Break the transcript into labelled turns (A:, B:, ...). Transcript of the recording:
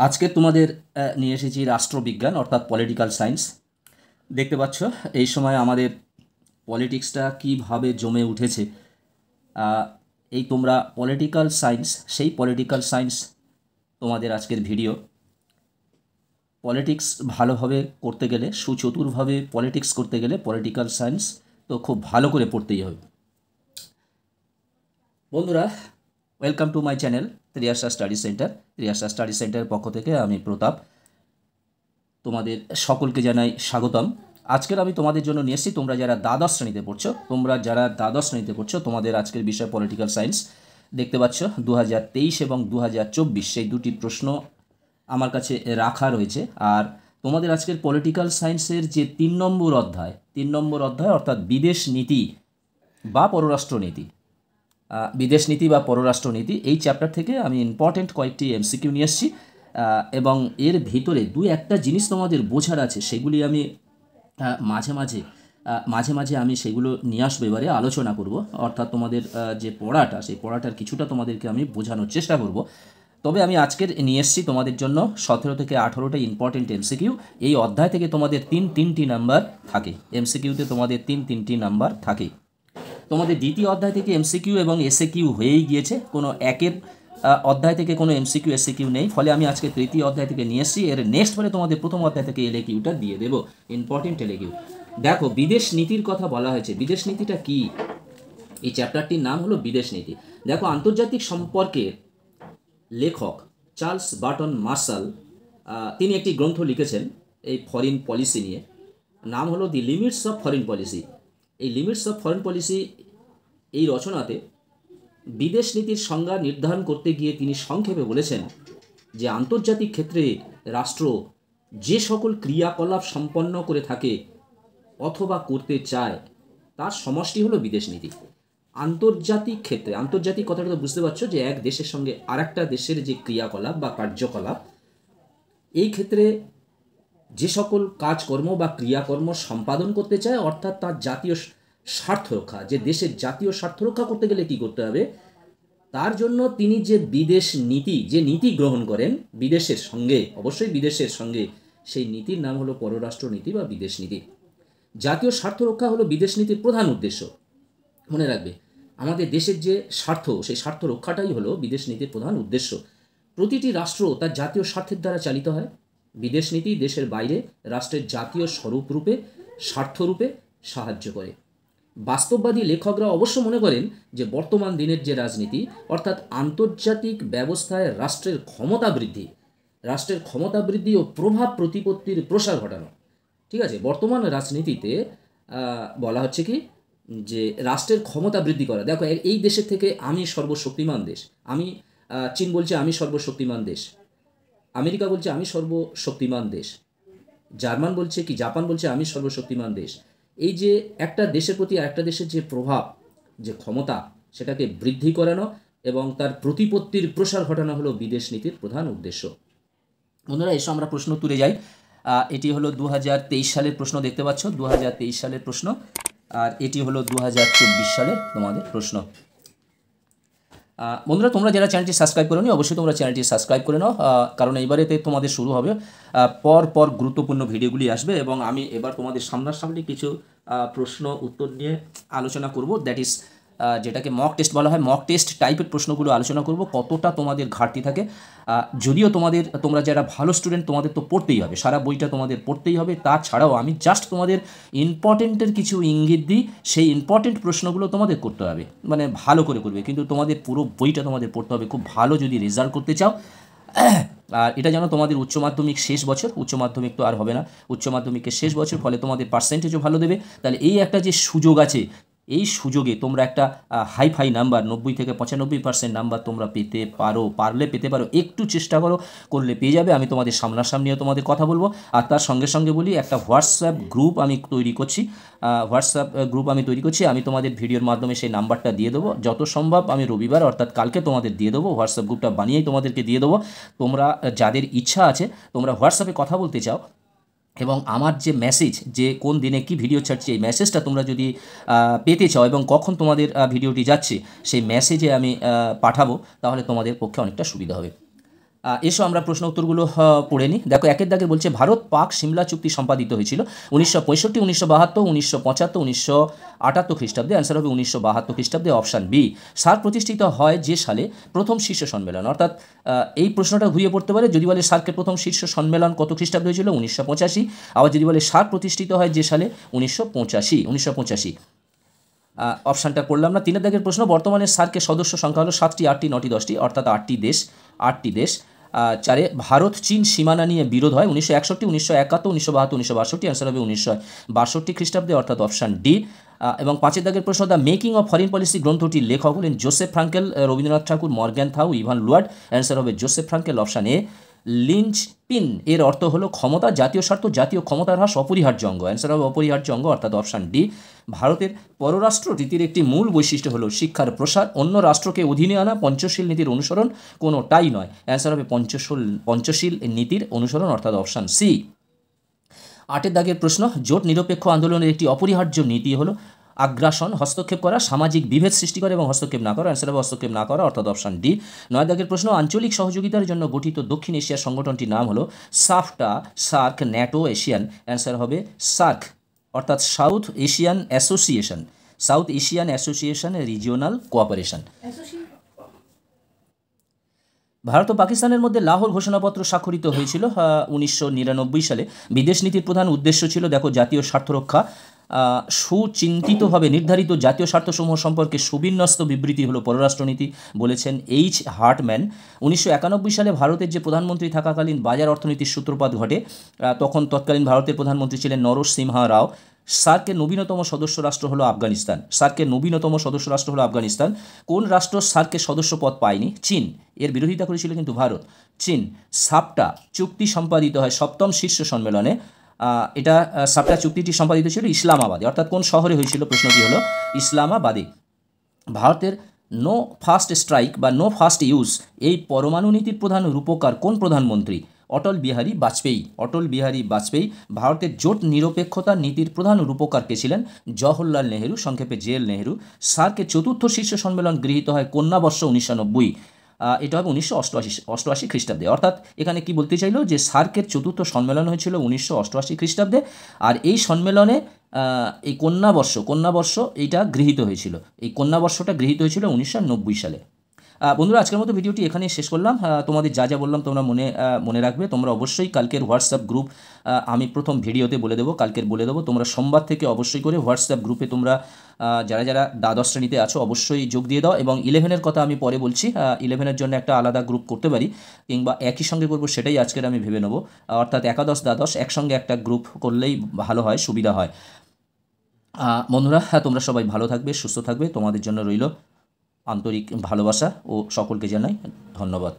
A: আজকে তোমাদের নিয়ে এসেছি রাষ্ট্রবিজ্ঞান অর্থাৎ পলিটিক্যাল সায়েন্স। দেখতে পাচ্ছ এই সময় আমাদের পলিটিক্সটা কীভাবে জমে উঠেছে। এই তোমরা পলিটিক্যাল সায়েন্স, সেই পলিটিক্যাল সায়েন্স তোমাদের আজকের ভিডিও। পলিটিক্স ভালোভাবে করতে গেলে, সুচতুরভাবে পলিটিক্স করতে গেলে পলিটিক্যাল সায়েন্স তো খুব ভালো করে পড়তেই হবে। বন্ধুরা, welcome to my channel Triyasha study centre. Triyasha study সেন্টারের পক্ষ থেকে আমি প্রতাপ, তোমাদের সকলকে জানাই স্বাগতম। আজকের আমি তোমাদের জন্য নিয়ে এসেছি, তোমরা যারা দ্বাদশ শ্রেণীতে পড়ছো, তোমাদের আজকের বিষয় পলিটিক্যাল সায়েন্স। দেখতে পাচ্ছ 2023 এবং 2024 সেই দুটি প্রশ্ন আমার কাছে রাখা রয়েছে। আর তোমাদের আজকের পলিটিক্যাল সায়েন্সের যে 3 নম্বর অধ্যায় অর্থাৎ বিদেশ নীতি বা পররাষ্ট্রনীতি, এই চ্যাপ্টার থেকে আমি ইম্পর্টেন্ট কয়েকটি এমসিকিউ নিয়ে এসেছি এবং এর ভিতরে দু একটা জিনিস তোমাদের বোঝার আছে, সেগুলি আমি মাঝে মাঝে আমি সেগুলো নিয়ে আসবো, এবারে আলোচনা করব। অর্থাৎ তোমাদের যে পড়াটা, সেই পড়াটার কিছুটা তোমাদেরকে আমি বোঝানোর চেষ্টা করব। তবে আমি আজকের নিয়ে এসেছি তোমাদের জন্য 17 থেকে 18টা ইম্পর্টেন্ট এমসিকিউ। এই অধ্যায় থেকে তোমাদের তিনটি নাম্বার থাকে, এমসিকিউতে তোমাদের তিনটি নাম্বার থাকে। তোমাদের দ্বিতীয় অধ্যায় থেকে এমসিকিউ এবং এসএকিউ হয়েই গিয়েছে, কোনো একের অধ্যায় থেকে কোনো এমসিকিউ এসএকিউ নেই। ফলে আমি আজকে তৃতীয় অধ্যায় থেকে নিয়ে এসেছি, এর নেক্সট পরে তোমাদের প্রথম অধ্যায় থেকে এলএকিউটা দিয়ে দেবো, ইম্পর্টেন্ট এলএকিউ। দেখো, বিদেশ নীতির কথা বলা হয়েছে। বিদেশ নীতিটা কি? এই চ্যাপ্টারটির নাম হলো বিদেশ নীতি। দেখো, আন্তর্জাতিক সম্পর্কের লেখক চার্লস বার্টন মার্শাল, তিনি একটি গ্রন্থ লিখেছেন এই ফরেন পলিসি নিয়ে, নাম হলো দি লিমিটস অফ ফরেন পলিসি। এই লিমিটস অফ ফরেন পলিসি এই রচনাতে বিদেশ নীতির সংজ্ঞা নির্ধারণ করতে গিয়ে তিনি সংক্ষেপে বলেছেন যে আন্তর্জাতিক ক্ষেত্রে রাষ্ট্র যে সকল ক্রিয়াকলাপ সম্পন্ন করে থাকে অথবা করতে চায় তার সমষ্টি হলো বিদেশ নীতি। আন্তর্জাতিক ক্ষেত্রে, আন্তর্জাতিক কথাটা তো বুঝতে পারছো যে এক দেশের সঙ্গে আরেকটা দেশের যে ক্রিয়াকলাপ বা কার্যকলাপ, এই ক্ষেত্রে যে সকল কাজকর্ম বা ক্রিয়াকর্ম সম্পাদন করতে চায় অর্থাৎ তার জাতীয় স্বার্থ রক্ষা, যে দেশের জাতীয় স্বার্থ রক্ষা করতে গেলে কী করতে হবে, তার জন্য তিনি যে বিদেশ নীতি, যে নীতি গ্রহণ করেন বিদেশের সঙ্গে, অবশ্যই বিদেশের সঙ্গে, সেই নীতির নাম হলো পররাষ্ট্র নীতি বা বিদেশ নীতি। জাতীয় স্বার্থ রক্ষা হলো বিদেশ নীতির প্রধান উদ্দেশ্য। মনে রাখবে, আমাদের দেশের যে স্বার্থ, সেই স্বার্থ রক্ষাটাই হলো বিদেশ নীতির প্রধান উদ্দেশ্য। প্রতিটি রাষ্ট্র তার জাতীয় স্বার্থের দ্বারা চালিত হয়। বিদেশ নীতি দেশের বাইরে রাষ্ট্রের জাতীয় স্বরূপরূপে, স্বার্থরূপে সাহায্য করে। বাস্তববাদী লেখকরা অবশ্য মনে করেন যে বর্তমান দিনের যে রাজনীতি অর্থাৎ আন্তর্জাতিক ব্যবস্থায় রাষ্ট্রের ক্ষমতা বৃদ্ধি ও প্রভাব প্রতিপত্তির প্রসার ঘটানো। ঠিক আছে, বর্তমান রাজনীতিতে বলা হচ্ছে কি, যে রাষ্ট্রের ক্ষমতা বৃদ্ধি করা। দেখো, এই দেশের থেকে আমি সর্বশক্তিমান দেশ, চীন বলছে আমি সর্বশক্তিমান দেশ, আমেরিকা বলছে আমি সর্বশক্তিমান দেশ, জার্মান বলছে কি, জাপান বলছে আমি সর্বশক্তিমান দেশ। এই যে একটা দেশের প্রতি আরেকটা দেশের যে প্রভাব, যে ক্ষমতা, সেটাকে বৃদ্ধি করানো এবং তার প্রতিপত্তির প্রসার ঘটানো হলো বিদেশ নীতির প্রধান উদ্দেশ্য। বন্ধুরা, এসব আমরা প্রশ্ন তুলে যাই। এটি হলো 2023 সালের প্রশ্ন, দেখতে পাচ্ছ 2023 সালের প্রশ্ন, আর এটি হলো 2024 সালের তোমাদের প্রশ্ন। বন্ধুরা, তোমরা যারা চ্যানেলটি সাবস্ক্রাইব করোনি, অবশ্যই তোমরা চ্যানেলটি সাবস্ক্রাইব করে নাও, কারণ এইবারেতে তোমাদের শুরু হবে পর গুরুত্বপূর্ণ ভিডিওগুলি আসবে এবং আমি এবার তোমাদের সামনাসামনি কিছু প্রশ্ন উত্তর নিয়ে আলোচনা করব। দ্যাট ইজ যেটাকে মক টেস্ট বলা হয়, মক টেস্ট টাইপের প্রশ্নগুলো আলোচনা করব, কতটা তোমাদের ঘাটতি থাকে। যদিও তোমরা যারা ভালো স্টুডেন্ট, তোমাদের তো পড়তেই হবে, সারা বইটা তোমাদের পড়তেই হবে। তাছাড়াও আমি জাস্ট তোমাদের ইম্পর্টেন্টের কিছু ইঙ্গিত দিই, সেই ইম্পর্টেন্ট প্রশ্নগুলো তোমাদের করতে হবে, মানে ভালো করে করবে, কিন্তু তোমাদের পুরো বইটা তোমাদের পড়তে হবে খুব ভালো যদি রেজাল্ট করতে চাও। আর এটা যেন তোমাদের উচ্চ মাধ্যমিক শেষ বছর, উচ্চ মাধ্যমিক তো আর হবে না, উচ্চ মাধ্যমিকের শেষ বছর, ফলে তোমাদের পার্সেন্টেজও ভালো দেবে। তাহলে এই একটা যে সুযোগ আছে, এই সুযোগে তোমরা একটা হাই নাম্বার 90 থেকে 95% নাম্বার তোমরা পেতে পারো, একটু চেষ্টা করলে পেয়ে যাবে। আমি তোমাদের সামনাসামনিও তোমাদের কথা বলবো। আর তার সঙ্গে সঙ্গে বলি, একটা হোয়াটসঅ্যাপ গ্রুপ আমি তৈরি করছি, আমি তোমাদের ভিডিওর মাধ্যমে সেই নাম্বারটা দিয়ে দেবো, যত সম্ভব আমি রবিবার অর্থাৎ কালকে তোমাদের দিয়ে দেবো। হোয়াটসঅ্যাপ গ্রুপটা বানিয়েই তোমাদেরকে দিয়ে দেবো। তোমরা যাদের ইচ্ছা আছে, তোমরা হোয়াটসঅ্যাপে কথা বলতে চাও এবং আমার যে মেসেজ, যে কোন দিনে কি ভিডিও ছাড়ছি, এই মেসেজটা তোমরা যদি পেতে চাও এবং কখন তোমাদের ভিডিওটি যাচ্ছে সেই মেসেজে আমি পাঠাবো, তাহলে তোমাদের পক্ষে অনেকটা সুবিধা হবে। এসো আমরা প্রশ্ন উত্তরগুলো পড়ে নিই। দেখো একের দাগে বলছে ভারত পাক সিমলা চুক্তি সম্পাদিত হয়েছিল 1965, 1972, 1975, 1978 খ্রিস্টাব্দে। অ্যান্সার হবে 1972 খ্রিস্টাব্দে, অপশান বি। সার্ক প্রতিষ্ঠিত হয় যে সালে প্রথম শীর্ষ সম্মেলন, অর্থাৎ এই প্রশ্নটা ঘুরিয়ে পড়তে পারে যদি বলে সার্কের প্রথম শীর্ষ সম্মেলন কত খ্রিস্টাব্দে হয়েছিল, 1985। আবার যদি বলে সার্ক প্রতিষ্ঠিত হয় যে সালে, 1985। অপশানটা করলাম না। তিনের দাগের প্রশ্ন বর্তমানে সার্কের সদস্য সংখ্যা হলো 7টি, 8টি, 9টি, 10টি, অর্থাৎ 8টি দেশ। চারে ভারত চীন সীমানা নিয়ে বিরোধ হয় 1961, 1971, 1972, 1962। অ্যান্সার হবে 1962 খ্রিস্টাব্দে, অর্থাৎ অপশান ডি। এবং পাঁচের দাগের প্রশ্ন the making of foreign policy গ্রন্থটির লেখক হলেন Joseph Frankel, Rabindranath Tagore, Morgenthau, Evan Luard. Answer হবে Joseph Frankel, option A. Linchpin এর অর্থ হলো ক্ষমতা, জাতীয় স্বার্থ, জাতীয় ক্ষমতার হ্রাস, অপরিহার্য অঙ্গ। অ্যান্সার হবে অপরিহার্য অঙ্গ, অর্থাৎ অপশান ডি। ভারতের পররাষ্ট্র নীতির একটি মূল বৈশিষ্ট্য হলো শিক্ষার প্রসার, অন্য রাষ্ট্রকে অধীনে আনা, পঞ্চশীল নীতির অনুসরণ, কোনোটাই নয়। অ্যান্সার হবে পঞ্চশীল নীতির অনুসরণ, অর্থাৎ অপশান সি। আটের দাগের প্রশ্ন জোট নিরপেক্ষ আন্দোলনের একটি অপরিহার্য নীতি হলো আগ্রাসন, হস্তক্ষেপ করা, সামাজিক বিভেদ সৃষ্টি করে এবং হস্তক্ষেপ না করা। অ্যান্সার হবে হস্তক্ষেপ না করা, অর্থাৎ অপশান ডি। নয় দাগের প্রশ্ন আঞ্চলিক সহযোগিতার জন্য গঠিত দক্ষিণ এশিয়ার সংগঠনটির নাম হলো SAFTA, SAARC, NATO, Asian. Answer হবে সার্ক, অর্থাৎ South Asian Association Regional Cooperation. Bharat ও পাকিস্তানের মধ্যে লাহোর ঘোষণাপত্র স্বাক্ষরিত হয়েছিল 1999 সালে। বিদেশ নীতির প্রধান উদ্দেশ্য ছিল দেখো জাতীয় স্বার্থ রক্ষা। সুচিন্তিতভাবে নির্ধারিত জাতীয় স্বার্থসমূহ সম্পর্কে সুবিন্যস্ত বিবৃতি হলো পররাষ্ট্রনীতি, বলেছেন এইচ হার্টম্যান। 1991 সালে ভারতের যে প্রধানমন্ত্রী থাকাকালীন বাজার অর্থনীতির সূত্রপাত ঘটে। তৎকালীন ভারতের প্রধানমন্ত্রী ছিলেন নরসিমহা রাও। সার্কের নবীনতম সদস্য রাষ্ট্র হলো আফগানিস্তান। কোন রাষ্ট্র সার্কের সদস্য পদ পায়নি? চীন। এর বিরোধিতা করেছিল কিন্তু ভারত। চীন। সাপটা চুক্তি সম্পাদিত হয় 7ম শীর্ষ সম্মেলনে। সাপটা চুক্তিটি সম্পাদিত ছিল ইসলামাবাদে, অর্থাৎ কোন শহরে হয়েছিল? প্রশ্নটি হলো ইসলামাবাদে। ভারতের নো ফার্স্ট স্ট্রাইক বা নো ফার্স্ট ইউজ এই পরমাণু নীতির প্রধান রূপকার কোন প্রধানমন্ত্রী? অটল বিহারী বাজপেয়ী। ভারতের জোট নিরপেক্ষতা নীতির প্রধান রূপকার কে ছিলেন? জওহরলাল নেহেরু, সংক্ষেপে জেএল নেহেরু। সার্কের চতুর্থ শীর্ষ সম্মেলন গৃহীত হয় কন্যাবর্ষ 1990। এটা হবে 1988 খ্রিস্টাব্দে। অর্থাৎ এখানে কি বলতে চাইলো যে সার্কের চতুর্থ সম্মেলন হয়েছিল 1988 খ্রিস্টাব্দে, আর এই সম্মেলনে এই কন্যাবর্ষ এইটা গৃহীত হয়েছিল। এই কন্যাবর্ষটা গৃহীত হয়েছিল 1990 সালে। বন্ধুরা, আজকের মতো ভিডিওটি এখানেই শেষ করলাম। তোমাদের যা বললাম তোমরা মনে রাখবে। তোমরা অবশ্যই কালকের হোয়াটসঅ্যাপ গ্রুপ আমি প্রথম ভিডিওতে বলে দেবো। তোমরা সোমবার থেকে অবশ্যই করে হোয়াটসঅ্যাপ গ্রুপে তোমরা যারা দ্বাদশ শ্রেণীতে আছো অবশ্যই যোগ দিয়ে দাও। এবং 11-এর কথা আমি পরে বলছি। 11-এর জন্য একটা আলাদা গ্রুপ করতে পারি, কিংবা একই সঙ্গে করবো, সেটাই আজকের আমি ভেবে নেবো। অর্থাৎ একাদশ দ্বাদশ একসঙ্গে একটা গ্রুপ করলেই ভালো হয়, সুবিধা হয়। বন্ধুরা, তোমরা সবাই ভালো থাকবে, সুস্থ থাকবে। তোমাদের জন্য রইল আন্তরিক ভালোবাসা ও সকলকে জানাই ধন্যবাদ।